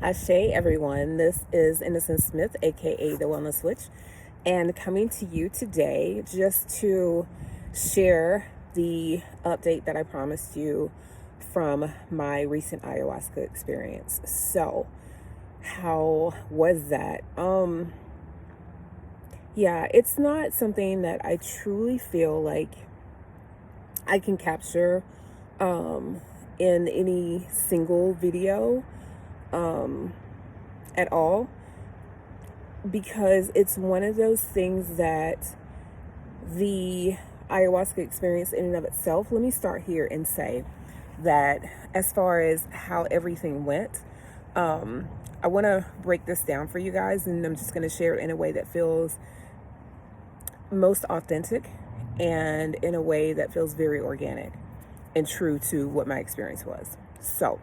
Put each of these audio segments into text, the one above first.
Ashe, everyone. This is Innocence Smith, aka the Wellnez Witch, and coming to you today just to share the update that I promised you from my recent ayahuasca experience. So, how was that? Yeah, it's not something that I truly feel like I can capture in any single video at all, because it's one of those things that the ayahuasca experience in and of itself, let me start here and say that as far as how everything went, I want to break this down for you guys, and I'm just going to share it in a way that feels most authentic and in a way that feels very organic and true to what my experience was. So,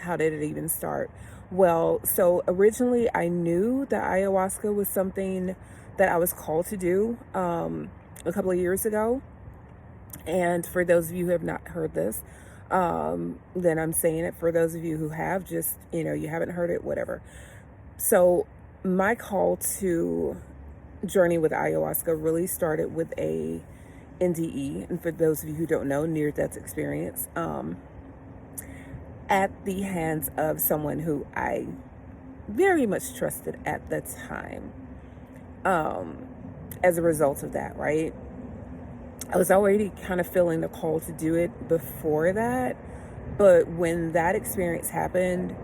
how did it even start? Well, so originally I knew that ayahuasca was something that I was called to do a couple of years ago. And for those of you who have not heard this, then I'm saying it. For those of you who have, just, you haven't heard it, whatever. So my call to journey with ayahuasca really started with a NDE. And for those of you who don't know, near-death experience, at the hands of someone who I very much trusted at the time. As a result of that, right? I was already kind of feeling the call to do it before that, but when that experience happened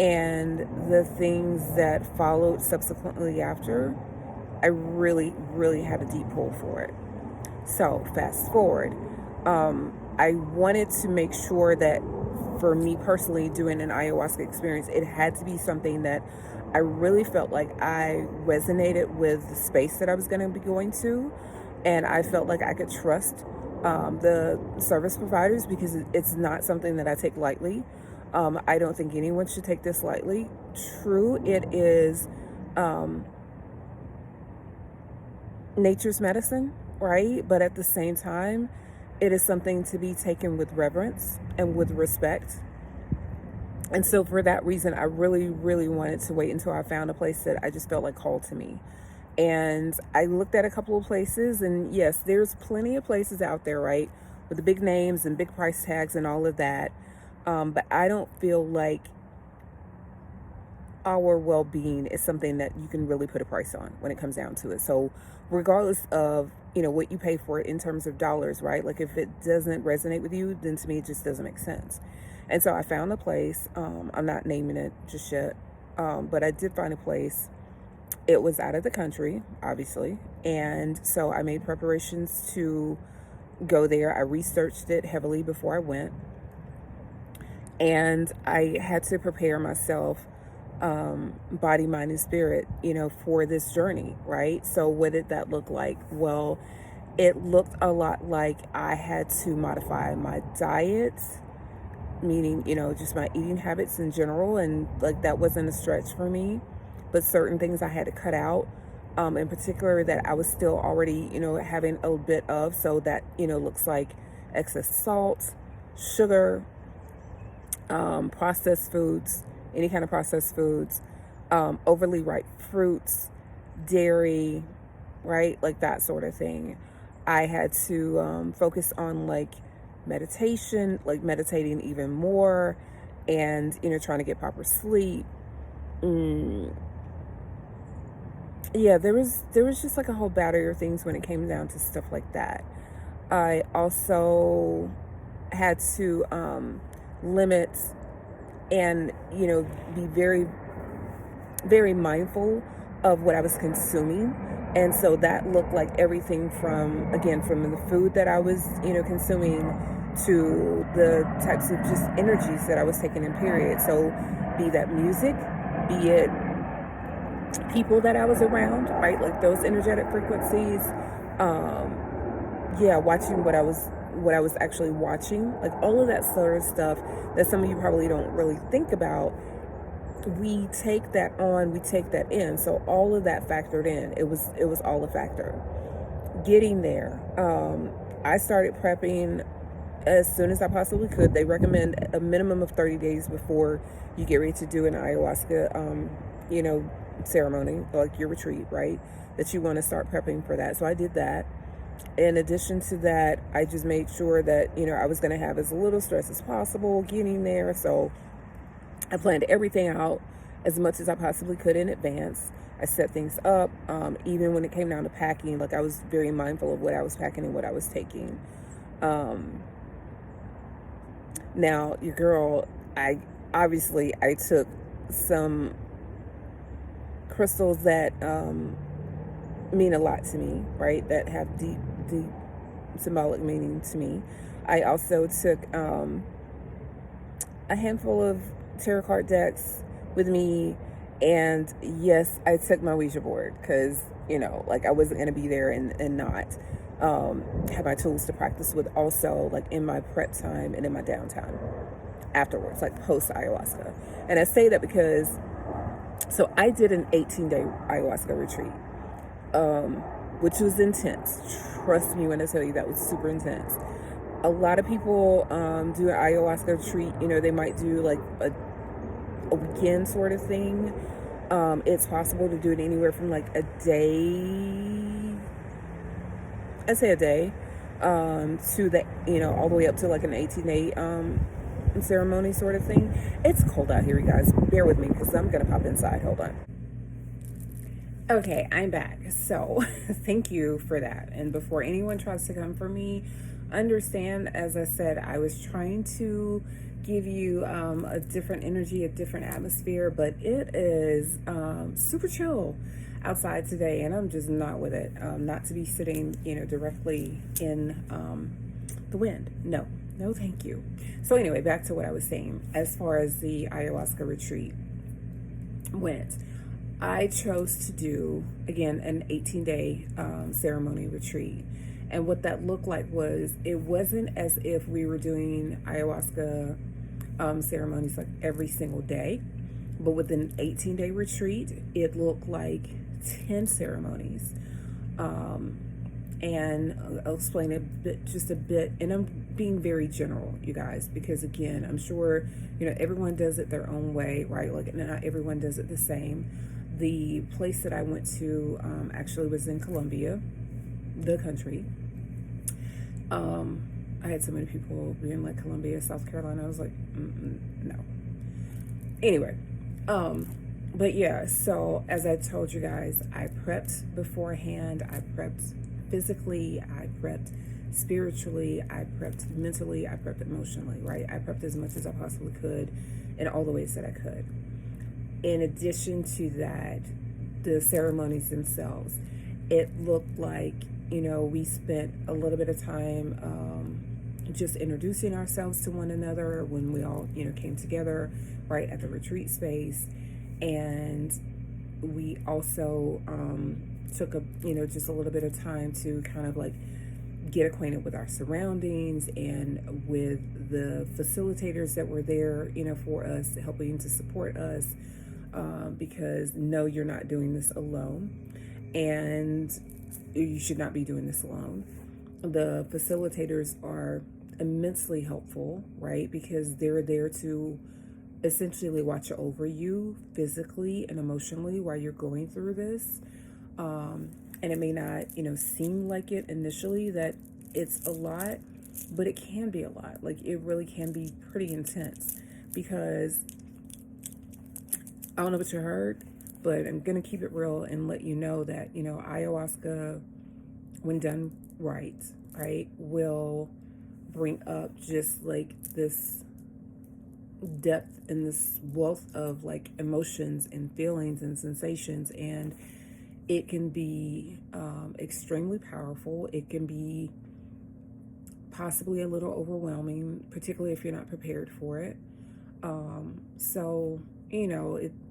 and the things that followed subsequently after, I really, really had a deep pull for it. So fast forward, I wanted to make sure that for me personally, doing an ayahuasca experience, it had to be something that I really felt like I resonated with the space that I was going to be going to. And I felt like I could trust the service providers, because it's not something that I take lightly. I don't think anyone should take this lightly. True, it is nature's medicine, right? But at the same time, it is something to be taken with reverence and with respect. And so for that reason, I really, really wanted to wait until I found a place that I just felt like called to me. And I looked at a couple of places, and yes, there's plenty of places out there, right, with the big names and big price tags and all of that. But I don't feel like our well-being is something that you can really put a price on when it comes down to it. So regardless of, what you pay for it in terms of dollars, right? Like if it doesn't resonate with you, then to me, it just doesn't make sense. And so I found a place. I'm not naming it just yet. But I did find a place. It was out of the country, obviously. And so I made preparations to go there. I researched it heavily before I went. And I had to prepare myself, body, mind, and spirit, for this journey, right? So what did that look like? Well, it looked a lot like I had to modify my diet, meaning, just my eating habits in general. And like that wasn't a stretch for me, but certain things I had to cut out, in particular that I was still already, having a bit of. So that, looks like excess salt, sugar, processed foods, any kind of processed foods, overly ripe fruits, dairy, right? Like that sort of thing. I had to focus on like meditation, like meditating even more, and, trying to get proper sleep. Yeah, there was just like a whole battery of things when it came down to stuff like that. I also had to limit and, be very, very mindful of what I was consuming. And so that looked like everything from the food that I was, consuming, to the types of just energies that I was taking in, period. So be that music, be it people that I was around, right? Like those energetic frequencies. Watching what I was actually watching, like all of that sort of stuff that some of you probably don't really think about. We take that on, we take that in. So all of that factored in. It was all a factor. Getting there, I started prepping as soon as I possibly could. They recommend a minimum of 30 days before you get ready to do an ayahuasca, ceremony, like your retreat, right? That you want to start prepping for that. So I did that. In addition to that, I just made sure that, I was going to have as little stress as possible getting there. So I planned everything out as much as I possibly could in advance. I set things up. Even when it came down to packing, like I was very mindful of what I was packing and what I was taking. Now, your girl, I took some crystals that mean a lot to me, right? That have deep symbolic meaning to me. I also took a handful of tarot card decks with me, and yes, I took my Ouija board because I wasn't going to be there and not have my tools to practice with, also like in my prep time and in my downtime afterwards, like post ayahuasca. And I say that because I did an 18-day ayahuasca retreat, which was intense. Trust me when I tell you that was super intense. A lot of people do an ayahuasca retreat. They might do like a weekend sort of thing. It's possible to do it anywhere from like a day, I'd say a day, to the, all the way up to like an 18-day ceremony sort of thing. It's cold out here, you guys. Bear with me because I'm going to pop inside. Hold on. Okay, I'm back. So thank you for that. And before anyone tries to come for me, understand, as I said, I was trying to give you a different energy, a different atmosphere, but it is super chill outside today, and I'm just not with it. Not to be sitting, directly in the wind. No, thank you. So anyway, back to what I was saying. As far as the ayahuasca retreat went, I chose to do, again, an 18-day ceremony retreat. And what that looked like was, it wasn't as if we were doing ayahuasca ceremonies like every single day, but with an 18-day retreat, it looked like 10 ceremonies. And I'll explain just a bit, and I'm being very general, you guys, because again, I'm sure, everyone does it their own way, right? Like, not everyone does it the same. The place that I went to actually was in Colombia, the country. I had so many people being like Colombia, South Carolina. I was like, no. Anyway, but yeah, so as I told you guys, I prepped beforehand. I prepped physically, I prepped spiritually, I prepped mentally, I prepped emotionally, right? I prepped as much as I possibly could in all the ways that I could. In addition to that, the ceremonies themselves, it looked like, we spent a little bit of time just introducing ourselves to one another when we all, came together, right, at the retreat space. And we also took just a little bit of time to kind of like get acquainted with our surroundings and with the facilitators that were there, for us, helping to support us. Because no, you're not doing this alone, and you should not be doing this alone. The facilitators are immensely helpful, right? Because they're there to essentially watch over you physically and emotionally while you're going through this. And it may not, seem like it initially that it's a lot, but it can be a lot. Like, it really can be pretty intense, because I don't know what you heard, but I'm going to keep it real and let you know that, ayahuasca, when done right, will bring up just like this depth and this wealth of like emotions and feelings and sensations. And it can be extremely powerful. It can be possibly a little overwhelming, particularly if you're not prepared for it. So,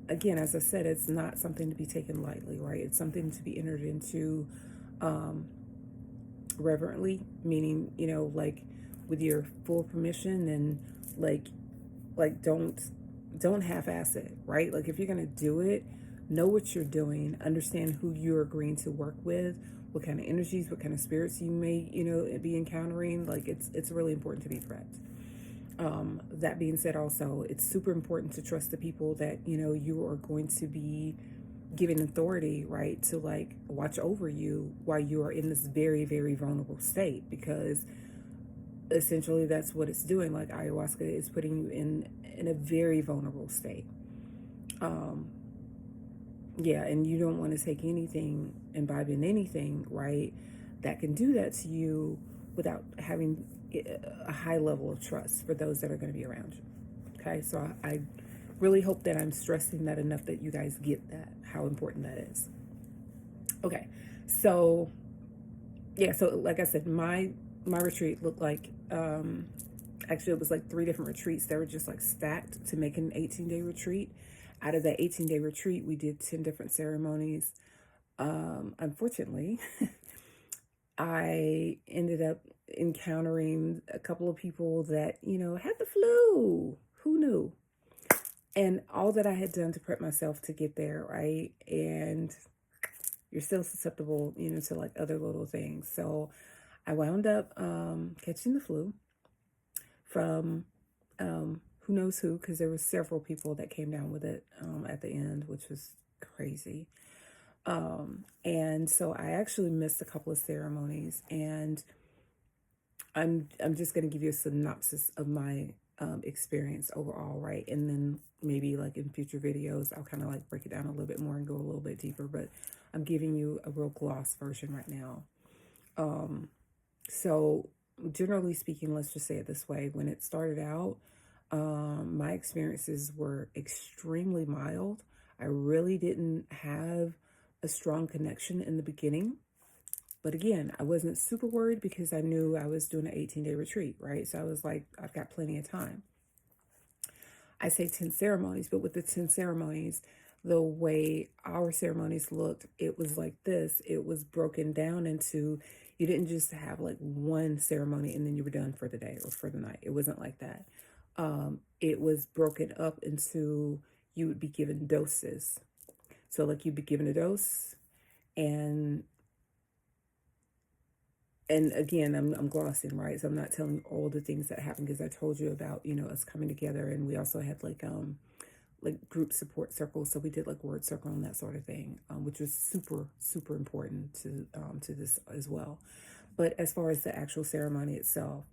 again, as I said, it's not something to be taken lightly, right? It's something to be entered into reverently, meaning, like with your full permission, and like don't half-ass it, right? Like, if you're gonna do it, know what you're doing, understand who you're agreeing to work with, what kind of energies, what kind of spirits you may, be encountering. Like it's really important to be prepped. That being said, also, it's super important to trust the people that, you are going to be giving authority, right, to like watch over you while you are in this very, very vulnerable state, because essentially that's what it's doing. Like ayahuasca is putting you in a very vulnerable state. Yeah, and you don't want to take anything, imbibe in anything, right, that can do that to you without having a high level of trust for those that are going to be around you. Okay, so I really hope that I'm stressing that enough that you guys get that, how important that is. Okay, so yeah, so like I said, my retreat looked like, actually it was like 3 different retreats that were just like stacked to make an 18-day retreat. Out of that 18-day retreat, we did 10 different ceremonies. Unfortunately, I ended up encountering a couple of people that, had the flu. Who knew? And all that I had done to prep myself to get there, right? And you're still susceptible, to like other little things. So I wound up catching the flu from who knows who, because there were several people that came down with it at the end, which was crazy. And so I actually missed a couple of ceremonies, and I'm just going to give you a synopsis of my experience overall, right? And then maybe like in future videos, I'll kind of like break it down a little bit more and go a little bit deeper, but I'm giving you a real gloss version right now. So generally speaking, let's just say it this way. When it started out, my experiences were extremely mild. I really didn't have a strong connection in the beginning. But again, I wasn't super worried because I knew I was doing an 18-day retreat, right? So I was like, I've got plenty of time. I say 10 ceremonies, but with the 10 ceremonies, the way our ceremonies looked, it was like this. It was broken down into, you didn't just have like one ceremony and then you were done for the day or for the night. It wasn't like that. It was broken up into, you would be given doses. So like you'd be given a dose, and again, I'm glossing, right? So I'm not telling you all the things that happened, because I told you about, us coming together, and we also had like group support circles. So we did like word circle and that sort of thing, which was super, super important to this as well. But as far as the actual ceremony itself,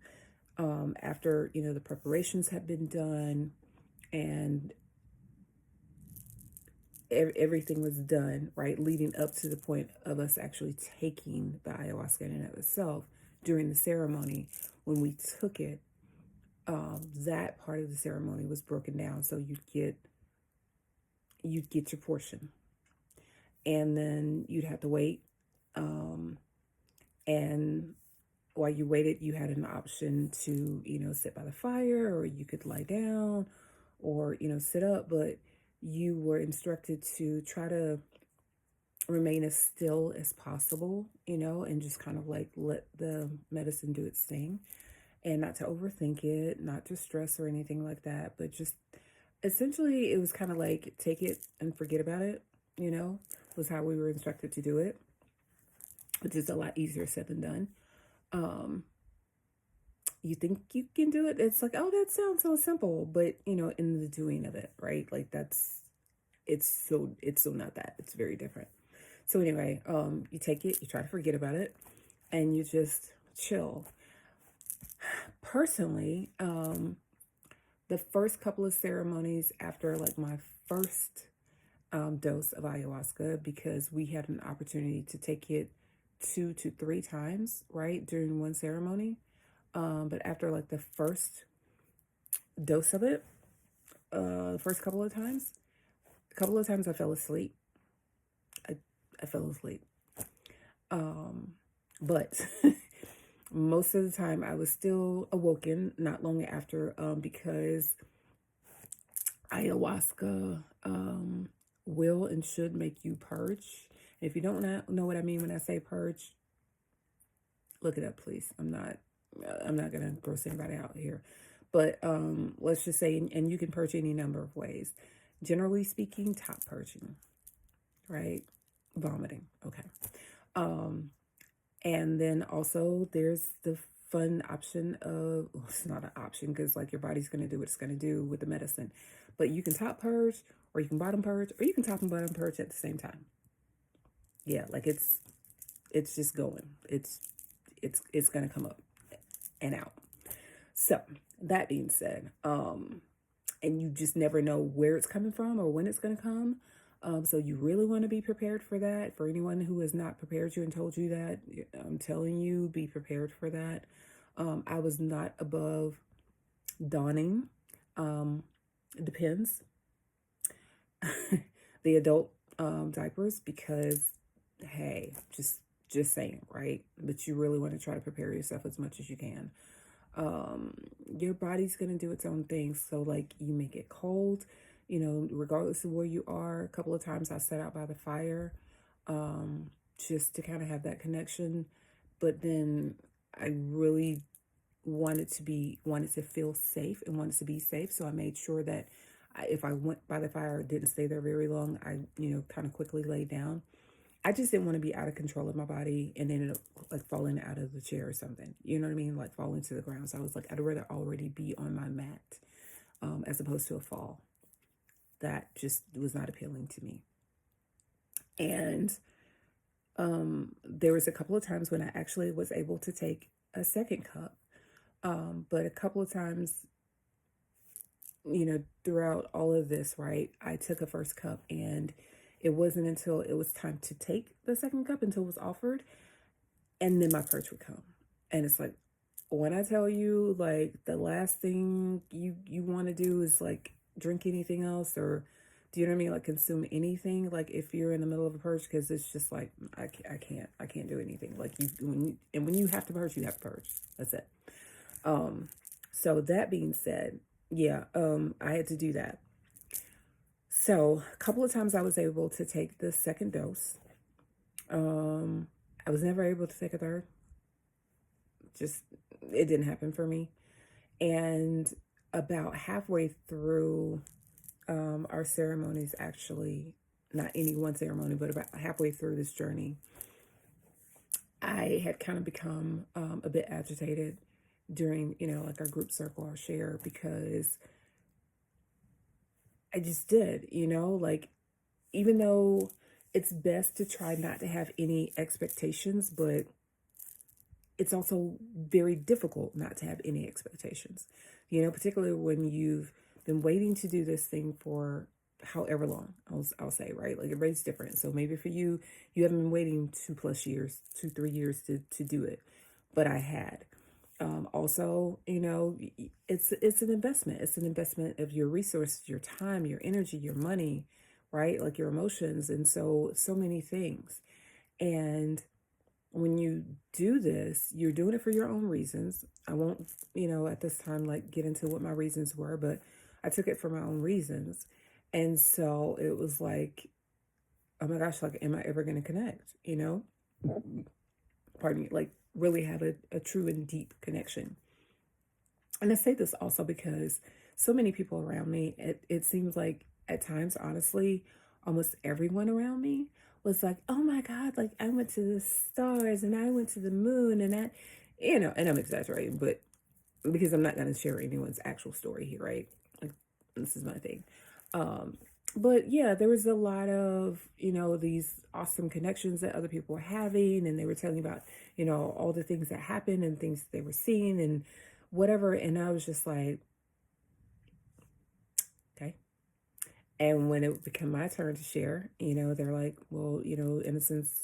after, the preparations had been done and everything was done, right, leading up to the point of us actually taking the ayahuasca in and of itself, during the ceremony, when we took it, that part of the ceremony was broken down. So you'd get your portion, and then you'd have to wait. And while you waited, you had an option to, sit by the fire, or you could lie down, or, sit up, but you were instructed to try to remain as still as possible, and just kind of like let the medicine do its thing, and not to overthink it, not to stress or anything like that, but just essentially it was kind of like take it and forget about it, was how we were instructed to do it, which is a lot easier said than done. You think you can do it, it's like, oh, that sounds so simple, but in the doing of it, right, like it's so not that. It's very different. So anyway, you take it, you try to forget about it, and you just chill. Personally, the first couple of ceremonies after like my first dose of ayahuasca, because we had an opportunity to take it 2 to 3 times, right, during one ceremony. But after like the first dose of it, the first couple of times I fell asleep. I fell asleep. But most of the time I was still awoken not long after, because ayahuasca will and should make you purge. And if you don't know what I mean when I say purge, look it up, please. I'm not gonna gross anybody out here, but let's just say, and you can purge any number of ways. Generally speaking, top purging, right? Vomiting. Okay. And then also there's the fun option of, well, it's not an option because like your body's going to do what it's going to do with the medicine, but you can top purge, or you can bottom purge, or you can top and bottom purge at the same time. Yeah, like it's just going. It's going to come up and out. So that being said, and you just never know where it's coming from or when it's going to come. So you really want to be prepared for that. For anyone who has not prepared you and told you that, I'm telling you, be prepared for that. I was not above donning. It depends. The adult diapers, because hey, just saying, right? But you really want to try to prepare yourself as much as you can. Your body's going to do its own thing. So like you may get cold, regardless of where you are. A couple of times I sat out by the fire, just to kind of have that connection. But then I really wanted to feel safe and wanted to be safe. So I made sure that if I went by the fire, didn't stay there very long, I, kind of quickly laid down. I just didn't want to be out of control of my body and ended up like falling out of the chair or something. You know what I mean? Like falling to the ground. So I was like, I'd rather already be on my mat, as opposed to a fall. That just was not appealing to me. And there was a couple of times when I actually was able to take a second cup. But a couple of times, throughout all of this, right, I took a first cup, and it wasn't until it was time to take the second cup, until it was offered, and then my purge would come. And it's like, when I tell you, like, the last thing you want to do is like drink anything else, or do you know what I mean? Like consume anything, like if you're in the middle of a purge, because it's just like, I can't do anything. Like when you have to purge, you have to purge. That's it. So that being said, yeah, I had to do that. So a couple of times I was able to take the second dose. I was never able to take a third. Just, it didn't happen for me. And about halfway through our ceremonies, actually, not any one ceremony, but about halfway through this journey, I had kind of become a bit agitated during, like our group circle, our share, because I just did, like, even though it's best to try not to have any expectations, but it's also very difficult not to have any expectations, particularly when you've been waiting to do this thing for however long, I'll say, right? Like everybody's different. So maybe for you, you haven't been waiting 2+ years, 3 years to do it, but I had. Also, it's an investment. It's an investment of your resources, your time, your energy, your money, right? Like your emotions. And so many things. And when you do this, you're doing it for your own reasons. I won't, at this time, like get into what my reasons were, but I took it for my own reasons. And so it was like, oh my gosh, like, am I ever going to connect? Pardon me, like really have a true and deep connection. And I say this also because so many people around me, it seems like at times, honestly, almost everyone around me was like, oh my God, like I went to the stars and I went to the moon and that, and I'm exaggerating, but because I'm not going to share anyone's actual story here, right? Like, this is my thing. But yeah, there was a lot of, these awesome connections that other people were having, and they were telling about, all the things that happened and things they were seeing and whatever. And I was just like, okay. And when it became my turn to share, they're like, well, Innocence,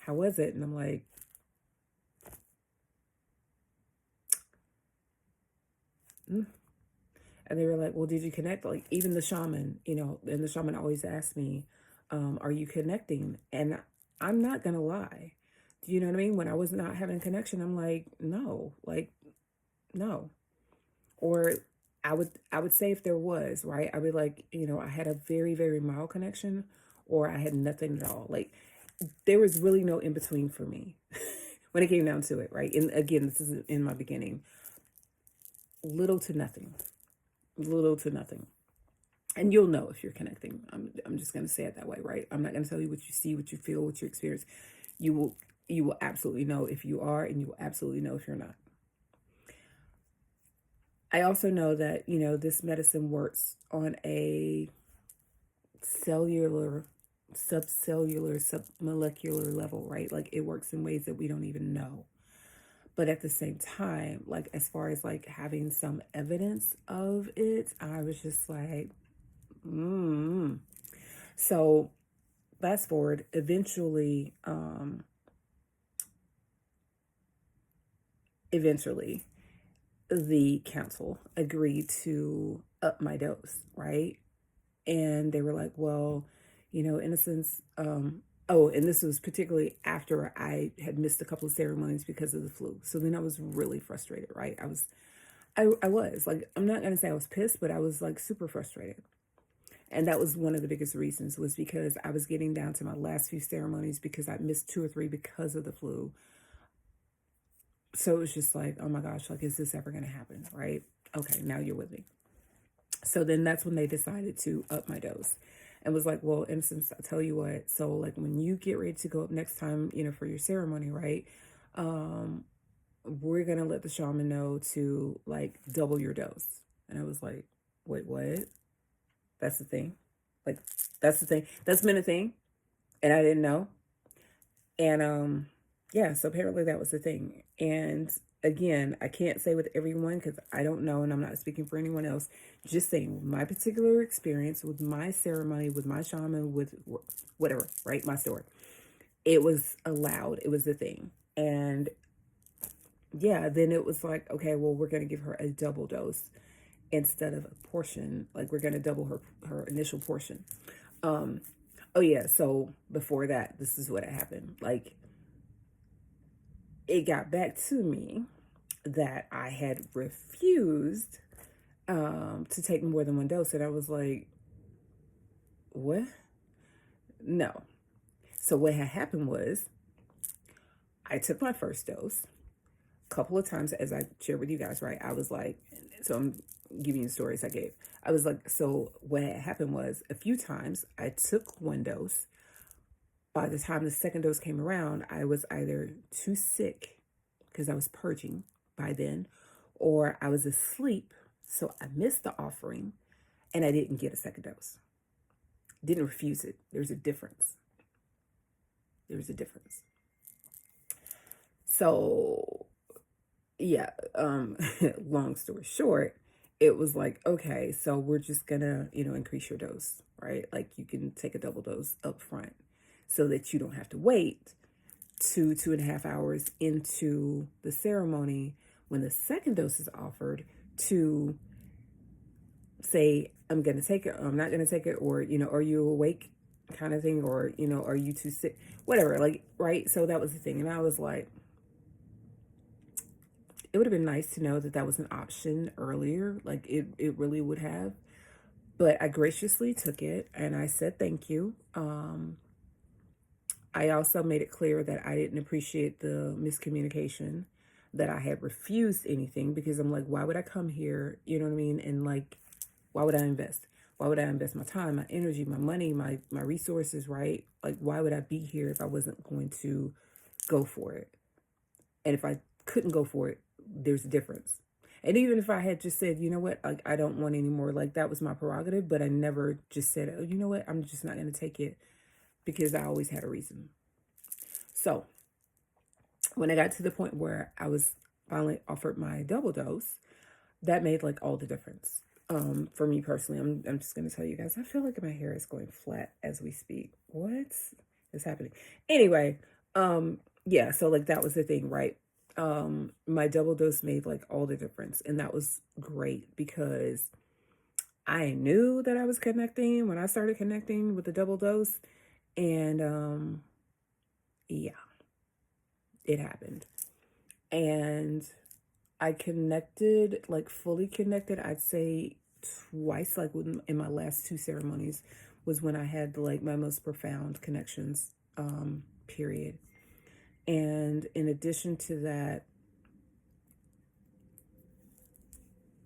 how was it? And I'm like, And they were like, well, did you connect? Like even the shaman, and the shaman always asked me, are you connecting? And I'm not going to lie. Do you know what I mean? When I was not having connection, I'm like, no, no. Or I would say if there was, right, I would like, I had a very, very mild connection, or I had nothing at all. Like there was really no in between for me when it came down to it, right? And again, this is in my beginning. Little to nothing. And you'll know if you're connecting. I'm just going to say it that way, right? I'm not going to tell you what you see, what you feel, what you experience. You will you will absolutely know if you are, and you will absolutely know if you're not. I also know that, this medicine works on a cellular, subcellular, submolecular level, right? Like it works in ways that we don't even know. But at the same time, like as far as like having some evidence of it, I was just like, So fast forward, eventually the council agreed to up my dose, right? And they were like, well, Innocence, and this was particularly after I had missed a couple of ceremonies because of the flu. So then I was really frustrated, right? I was like, I'm not going to say I was pissed, but I was like super frustrated. And that was one of the biggest reasons, was because I was getting down to my last few ceremonies because I missed 2 or 3 because of the flu. So it was just like, oh my gosh, like, is this ever going to happen? Right? Okay, now you're with me. So then that's when they decided to up my dose and was like, well, Innocence, I'll tell you what. So like when you get ready to go up next time, for your ceremony, right? We're going to let the shaman know to like double your dose. And I was like, wait, what? That's the thing. Like, that's the thing. That's been a thing. And I didn't know. And yeah, so apparently that was the thing. And again, I can't say with everyone because I don't know, and I'm not speaking for anyone else. Just saying my particular experience with my ceremony, with my shaman, with whatever, right? My story. It was allowed. It was the thing. And yeah, then it was like, okay, well, we're going to give her a double dose instead of a portion. Like we're going to double her initial portion. Oh yeah, so before that, this is what happened. Like it got back to me that I had refused to take more than one dose. And I was like, what? No. So what had happened was I took my first dose a couple of times, as I shared with you guys, right? I was like, so I'm giving you the stories I gave. I was like, so what had happened was a few times I took one dose. By the time the second dose came around, I was either too sick because I was purging by then, or I was asleep, so I missed the offering and I didn't get a second dose. Didn't refuse it. There's a difference. So yeah, long story short, it was like, okay, so we're just gonna, increase your dose, right? Like you can take a double dose up front so that you don't have to wait 2.5 hours into the ceremony when the second dose is offered to say, I'm going to take it, or I'm not going to take it, or, are you awake kind of thing, or, are you too sick? Whatever, like, right? So that was the thing. And I was like, it would have been nice to know that that was an option earlier. Like it really would have. But I graciously took it and I said thank you. I also made it clear that I didn't appreciate the miscommunication, that I had refused anything, because I'm like, why would I come here? You know what I mean? And like, why would I invest? Why would I invest my time, my energy, my money, my resources, right? Like, why would I be here if I wasn't going to go for it? And if I couldn't go for it, there's a difference. And even if I had just said, you know what, like, I don't want any more, like, that was my prerogative, but I never just said, oh, you know what, I'm just not going to take it, because I always had a reason. So when I got to the point where I was finally offered my double dose, that made like all the difference. For me personally, I'm just going to tell you guys, I feel like my hair is going flat as we speak. What is happening? Anyway, yeah, so like that was the thing, right? My double dose made like all the difference. And that was great because I knew that I was connecting when I started connecting with the double dose. And yeah, it happened. And I connected, like fully connected, I'd say twice, like in my last 2 ceremonies was when I had like my most profound connections, period. And in addition to that,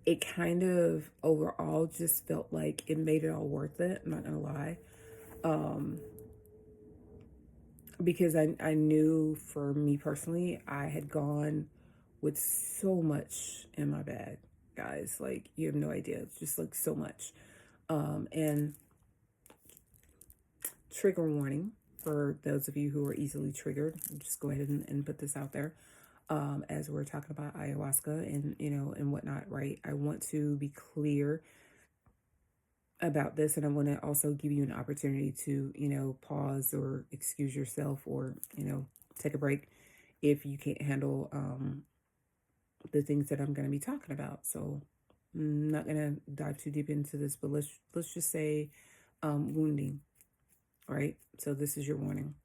it kind of overall just felt like it made it all worth it. I'm not gonna lie. because I knew for me personally, I had gone with so much in my bag, guys. Like, you have no idea. It's just like so much. And trigger warning for those of you who are easily triggered. Just go ahead and put this out there. As we're talking about ayahuasca and, and whatnot, right? I want to be clear about this, and I want to also give you an opportunity to, pause or excuse yourself, or, take a break if you can't handle the things that I'm going to be talking about. So I'm not going to dive too deep into this, but let's just say wounding, right? So this is your warning.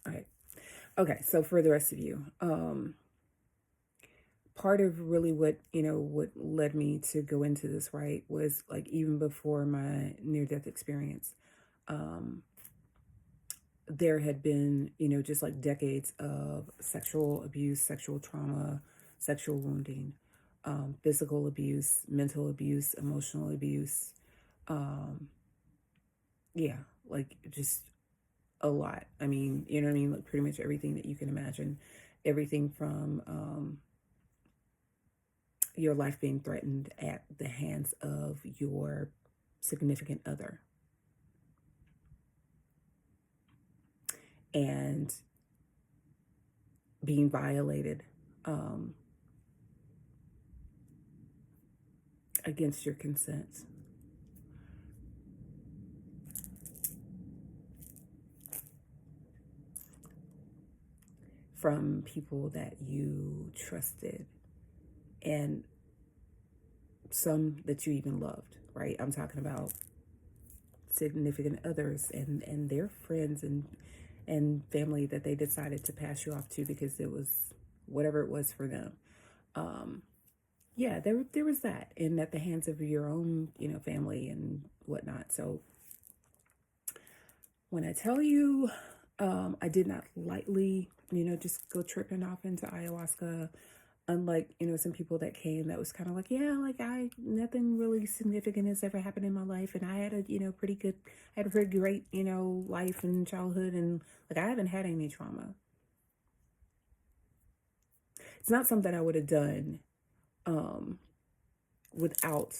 All right. Okay, so for the rest of you, part of really what led me to go into this, right, was like even before my near-death experience, there had been, just like decades of sexual abuse, sexual trauma, sexual wounding, physical abuse, mental abuse, emotional abuse. Yeah, like just a lot. I mean, you know what I mean? Like pretty much everything that you can imagine. Everything from your life being threatened at the hands of your significant other. And being violated against your consent. From people that you trusted, and some that you even loved, right? I'm talking about significant others and their friends and family that they decided to pass you off to because it was whatever it was for them. Yeah, there was that, and at the hands of your own, family and whatnot. So when I tell you, I did not lightly, just go tripping off into ayahuasca. Unlike, some people that came that was kind of like, yeah, like nothing really significant has ever happened in my life. And I had a, I had a pretty great, life and childhood. And like, I haven't had any trauma. It's not something I would have done without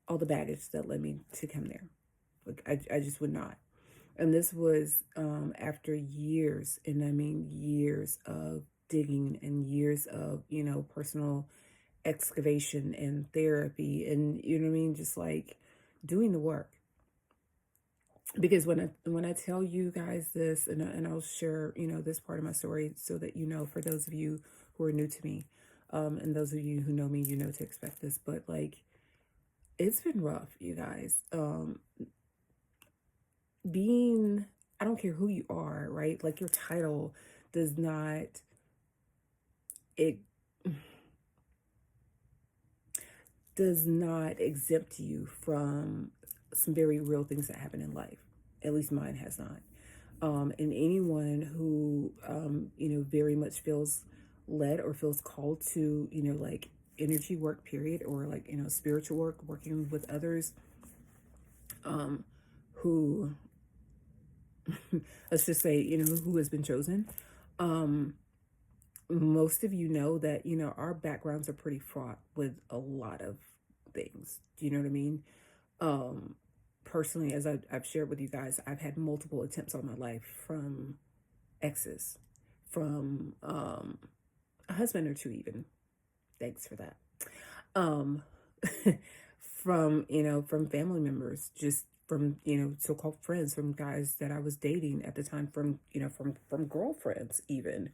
all the baggage that led me to come there. Like, I just would not. And this was after years, and I mean years of digging and years of, personal excavation and therapy and, you know what I mean, just like doing the work. Because when I tell you guys this, and I'll share, this part of my story so that, for those of you who are new to me, and those of you who know me, to expect this, but like, it's been rough, you guys. I don't care who you are, right? Like your title does not, it does not exempt you from some very real things that happen in life. At least mine has not. And anyone who, very much feels led or feels called to, like energy work, period, or like, spiritual work, working with others, who, let's just say, who has been chosen. Most of you know that, our backgrounds are pretty fraught with a lot of things. Do you know what I mean? Personally, as I've shared with you guys, I've had multiple attempts on my life from exes, from a husband or two even. Thanks for that. From, from family members, just from, so-called friends, from guys that I was dating at the time, from, from girlfriends even.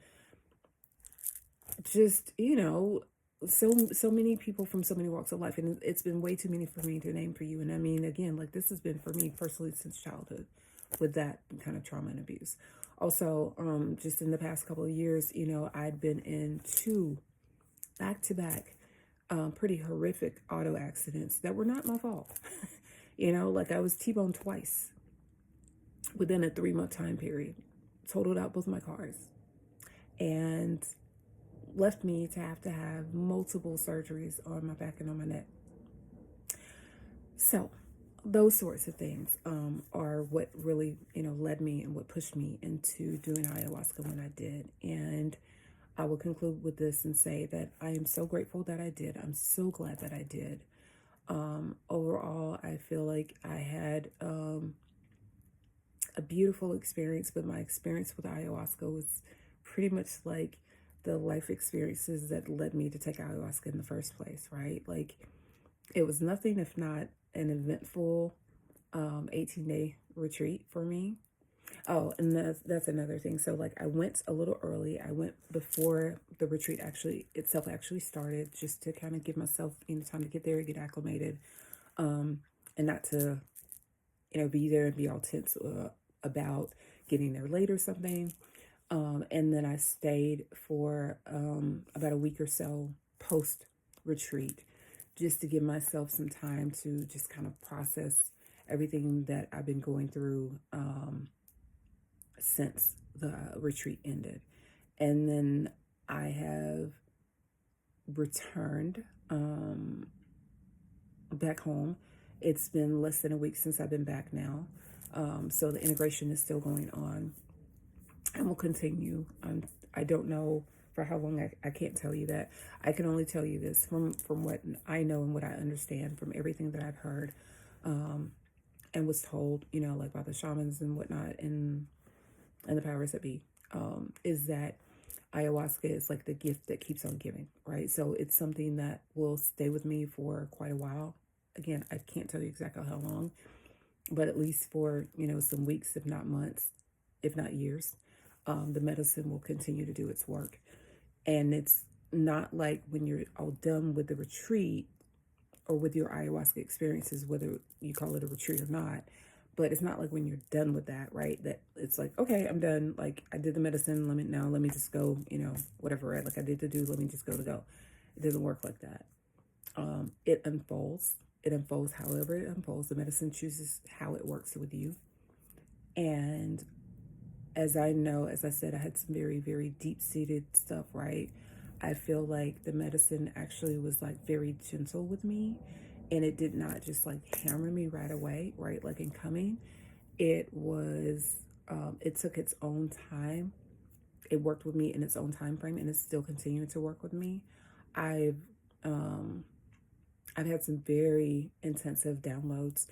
Just, so many people from so many walks of life, and it's been way too many for me to name for you. And I mean, again, like this has been for me personally since childhood, with that kind of trauma and abuse. Also, just in the past couple of years, I'd been in 2 back-to-back pretty horrific auto accidents that were not my fault. Like I was T-boned twice within a 3-month time period, totaled out both my cars, and left me to have multiple surgeries on my back and on my neck. So those sorts of things are what really, led me and what pushed me into doing ayahuasca when I did. And I will conclude with this and say that I am so grateful that I did. I'm so glad that I did. Overall, I feel like I had a beautiful experience, but my experience with ayahuasca was pretty much like the life experiences that led me to take ayahuasca in the first place, right? Like, it was nothing if not an eventful 18-day retreat for me. Oh, and that's another thing. So like I went a little early. I went before the retreat actually started, just to kind of give myself, time to get there, get acclimated, and not to, be there and be all tense about getting there late or something. And then I stayed for about a week or so post retreat, just to give myself some time to just kind of process everything that I've been going through since the retreat ended. And then I have returned back home. It's been less than a week since I've been back now. So the integration is still going on and will continue. I don't know for how long. I can't tell you that. I can only tell you this from what I know and what I understand from everything that I've heard and was told, like by the shamans and whatnot and the powers that be, is that ayahuasca is like the gift that keeps on giving, right? So it's something that will stay with me for quite a while. Again, I can't tell you exactly how long, but at least for, some weeks, if not months, if not years, the medicine will continue to do its work. And it's not like when you're all done with the retreat or with your ayahuasca experiences, whether you call it a retreat or not, but it's not like when you're done with that, right? That it's like, okay, I'm done. Like I did the medicine. Let me just go, whatever, right? Like I did to do, let me just go to go. It doesn't work like that. It unfolds. It unfolds however it unfolds. The medicine chooses how it works with you. And as I said, I had some very, very deep-seated stuff, right? I feel like the medicine actually was like very gentle with me, and it did not just like hammer me right away, right? Like in coming, it was, it took its own time. It worked with me in its own time frame, and it's still continuing to work with me. I've had some very intensive downloads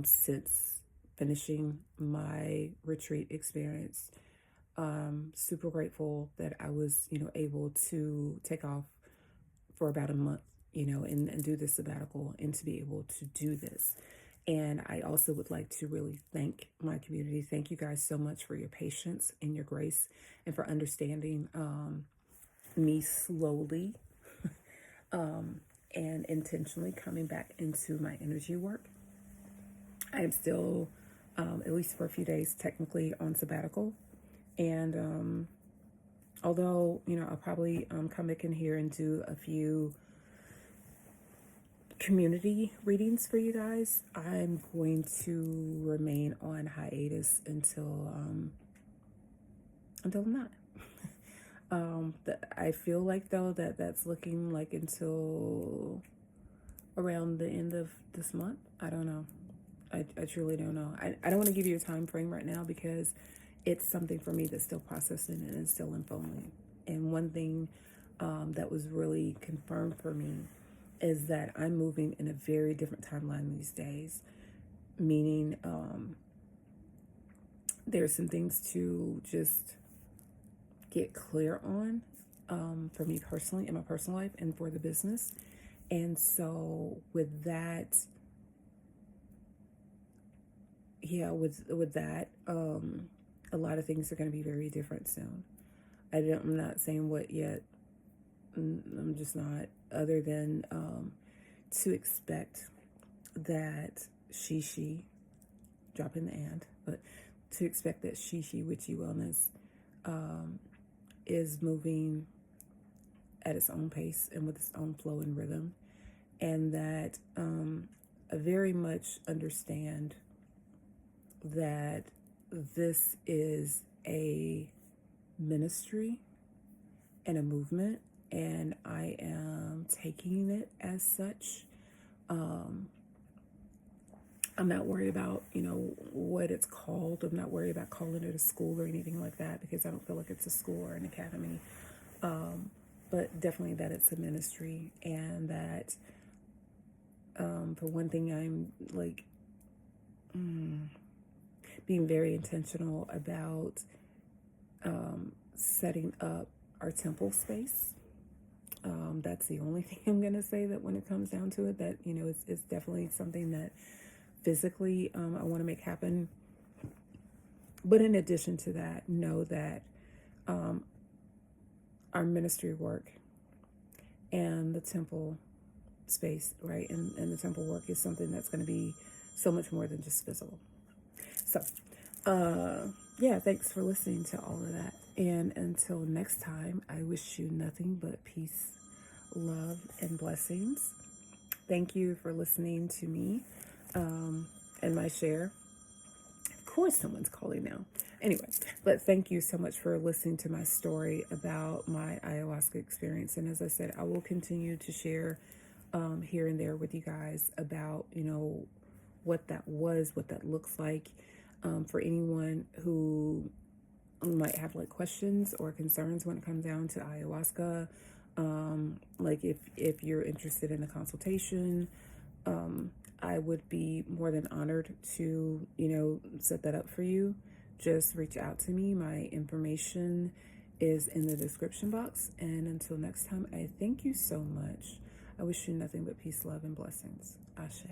since finishing my retreat experience. Super grateful that I was, able to take off for about a month, and do this sabbatical and to be able to do this. And I also would like to really thank my community. Thank you guys so much for your patience and your grace and for understanding me slowly and intentionally coming back into my energy work. I am still, at least for a few days, technically on sabbatical. And although, I'll probably come back in here and do a few community readings for you guys, I'm going to remain on hiatus until I'm not. I feel like though that's looking like until around the end of this month. I don't know. I truly don't know. I don't want to give you a time frame right now because it's something for me that's still processing and it's still unfolding. And one thing that was really confirmed for me is that I'm moving in a very different timeline these days, meaning there's some things to just get clear on for me personally in my personal life and for the business. And so with that, with that, a lot of things are going to be very different soon. I'm not saying what yet. I'm just not, other than to expect that she, dropping the and, but to expect that She Witchy Wellnez is moving at its own pace and with its own flow and rhythm, and that I very much understand that this is a ministry and a movement, and I am taking it as such. I'm not worried about, what it's called. I'm not worried about calling it a school or anything like that, because I don't feel like it's a school or an academy. But definitely that it's a ministry, and that, for one thing, I'm like being very intentional about setting up our temple space. That's the only thing I'm going to say, that when it comes down to it, that, it's definitely something that physically I want to make happen. But in addition to that, know that our ministry work and the temple space, right, and the temple work is something that's going to be so much more than just physical. So, yeah, thanks for listening to all of that. And until next time, I wish you nothing but peace, love, and blessings. Thank you for listening to me and my share. Of course, someone's calling now. Anyway, but thank you so much for listening to my story about my ayahuasca experience. And as I said, I will continue to share here and there with you guys about, what that was, what that looks like. For anyone who might have like questions or concerns when it comes down to ayahuasca, like if you're interested in a consultation, I would be more than honored to, set that up for you. Just reach out to me. My information is in the description box. And until next time, I thank you so much. I wish you nothing but peace, love, and blessings. Ashe.